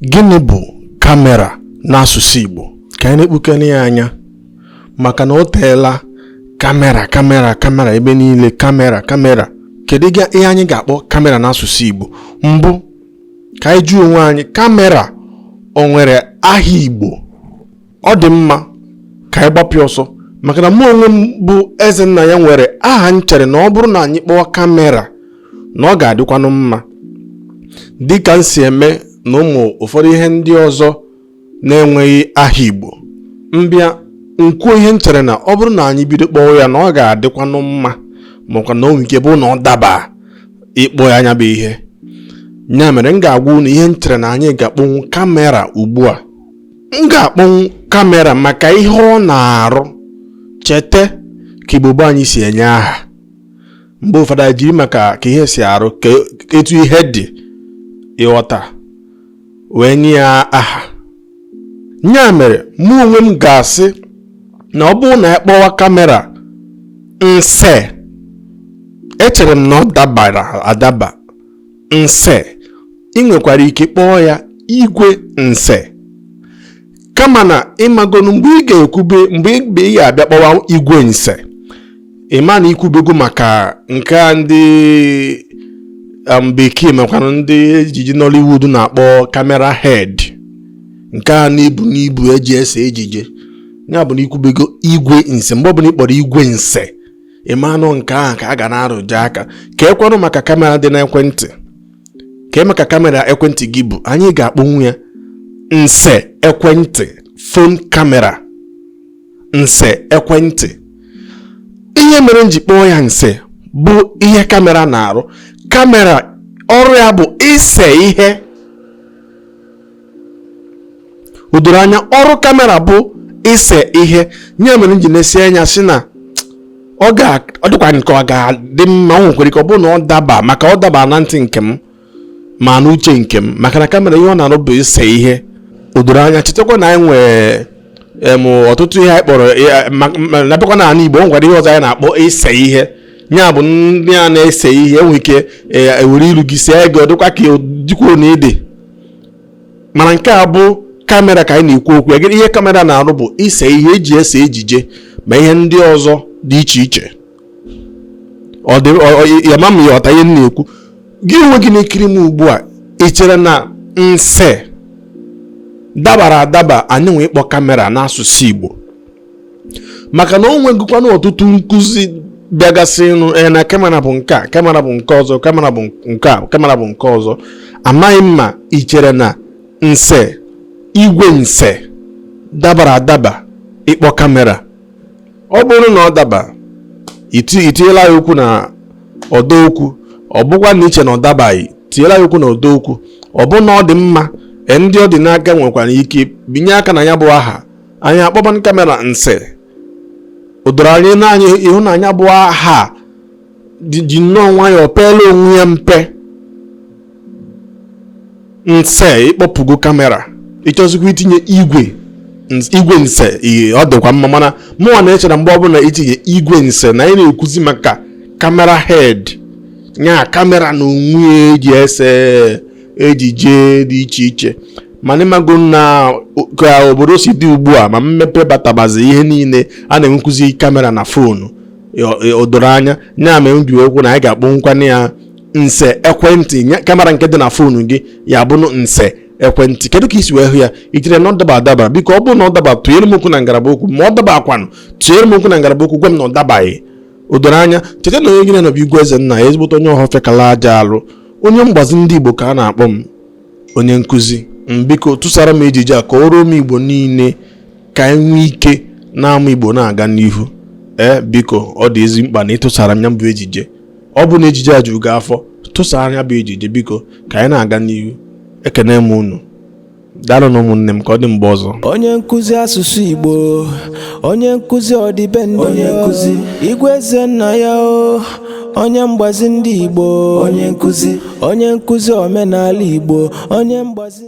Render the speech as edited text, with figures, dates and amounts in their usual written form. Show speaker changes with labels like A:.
A: Gịnị bụ kamera n'asụsụ Igbo? Ka anyị na-ekpukene ya anya maka na o teela kamera ebe niile kamera. Kedu ihe anyị ga-akpọ kamera n'asụsụ Igbo? Mbụ ka anyị jụọ onwe anyị, kamera o nwere aha Igbo? Ọ dị mma ka anyị gbapịa ọsọ maka na mụ onwe m bụ Ezenna ya nwere aha nchere na ọ bụrụ na anyị kpọọ kamera na ọ ga-adịkwanụ mma dịka m si eme na ụmụ ụfọdụ ihe ndị ọzọ na-enweghị aha Igbo. Mbịa nkwuo ihe nchere na ọ bụrụ na anyị bido kpọọ ya na ọ ga-adịkwanụ mma makwa na o nwere ike bụ na ọ daba ịkpọ ya anya bụ ihe. Ya mere m ga-agwa unu ihe nchere na anyị ga-akpọnwụ kamera ugbu a. M ga-akpọnwụ kamera maka ihe ọ na-arụ. Cheta ka Igbo anyị si enye aha. Mgbe ụfọdụ jiri maka ka ihe si arụ ka etu ihe dị ịghọta wee nye ya aha. Ya mere mụ onwe m ga-asị na ọ bụrụ na ya kpọwa kamera nse, echere m na ọ dabara adaba nse, ị nwekwara ike kpọọ ya igwe nse. Kama na ịmagonu mgbe ị ga-ekwube mgbe ị ga-abịa kpọwa igwe nse, ịma na ikwubego maka nke ndị bekee makwana ndị ejiji Nollywood na-akpọ camera head, nke a na-ebu n'ibu eji ese ejije. Ya bụ na ikwubego igwe nse. Mgbe ọ bụla ị kpọrọ igwe nse, ịmanụ nke ahụ ka a ga na-arụje aka. Ka ekwanụ maka kamera dị n'ekwentị, ka maka kamera ekwentị gị bụ, anyị ga-akpọnwụ ya nse ekwentị, phone camera, nse ekwentị. Ihe mere m ji kpọọ ya nse bụ ihe kamera na-arụ. Kamera ọrụ ya bụ ise ihe. O doro anya, ọrụ kamera bụ ise ihe. Ya mere m ji na-esi anya sị na ọ dịkwa nke ọ ga-adị mma. O nwekwara ike ọ bụrụ na ọ daba, maka ọ daba na ntị nke m ma n'uche nke m, maka na kamera ihe ọ na-arụ bụ ise ihe. O doro anya, chetakwa na anyị nwere ọtụtụ ihe anyị kpọrọ napekwa na ala Igbo. O nwere ihe ọzọ anyị na-akpọ ise ihe. Ya bụ ndị a na-ese ihe enwere ike ewere ilu gị see gị, ọ dịkwa ka dikwuo na ede. Mana nke a bụ kamera ka anyị na-ekwu okwu ya. Ihe kamera na-arụ bụ ise ihe eji ese ejije ma ihe ndị ọzọ dị iche iche. Ya ma m ya ọta ihe m na-ekwu. Gị onwe gị na-ekiri m ugbu a, ị chere na nse dabara adaba anyị nwee ịkpọ kamera n'asụsụ Igbo? Maka na o nwegịkwanụ ọtụtụ nkụzi bịagasị na kamera bụ nke a, kamera bụ nke ọzọ, kamera bụ nke a, kamera bụ nke ọzọ. Amaghị m ma ị chere na nse, igwe nse dabara adaba ịkpọ kamera. Ọ bụrụ na ọ daba, itinyela ya okwu na ọdọ okwu. Ọ bụkwa na iche na ọ dabaghị, tinyela ya okwu na ọdọ okwu. Ọ bụ na ọ dị mma, ndị ọ dị n'aka nwekwara ike binye aka na ya bụ aha. Anyị akpọban kamera nse. O doro anya n'anya ịhụnanya bụ aha ji nnọọ nwayọọ peela onwe ya mpe. Nse ịkpọpụgo kamera, ịchọzikwa itinye igwe nse, ọ dịkwa mma. Mana mụnwa na-eche na mgbe ọbụla itinye igwe nse na anyị na-ekwuzi maka kamera head, nya kamera na onwe eji ese ejije dị iche iche. Mana ịmago na ka obodo si dị ugbu a, ma mmepe batabazi ihe niile, a na-enwekụzi kamera na foonu. O doro anya, nya mere m ji okwu na anyị ga-akpọnwụkwana ya nse ekwentị. Kamera nke dị na foonu gị ya bụrụ nse ekwentị. Kedu ka isi wee hụ ya? I chere na ọ daba adaba? Biko ọ bụrụ na ọ daba, tụnyere m okwu na ngalaba okwu. Ma ọ daba akwanụ, tụnyere m okwu na ngalaba okwu, gwa m na ọ dabaghị. O doro anya, cheta na onye gị na-anọbụ Igwe Ezenna, ezigbote onye ọhọ fekala aja alụ, onye mgbazi ndị Igbo ka a na-akpọ m, onye nkụzi. Biko tụsara m ejije a ka o ruo m Igbo niile, ka anyị nwee ike na-amụ Igbo na-aga n'ihu. Biko ọ dị ezi mkpa na ịtụsara m ya bụ ejije. Ọ bụ na ejije a juru gị afọ, tụsara ya bụ ejije biko ka anyị na-aga n'ihu. Ekene m unu. Daalụ na ụmụnne m, ka ọ dị mgbe ọzọ.
B: Onye nkụzi asụsụ Igbo, onye nkụzi ọdịbendị, onye nkụzi Igwe Ezenna ya o, onye mgbazi ndị Igbo, onye nkụzi omenala Igbo, onye mgbazi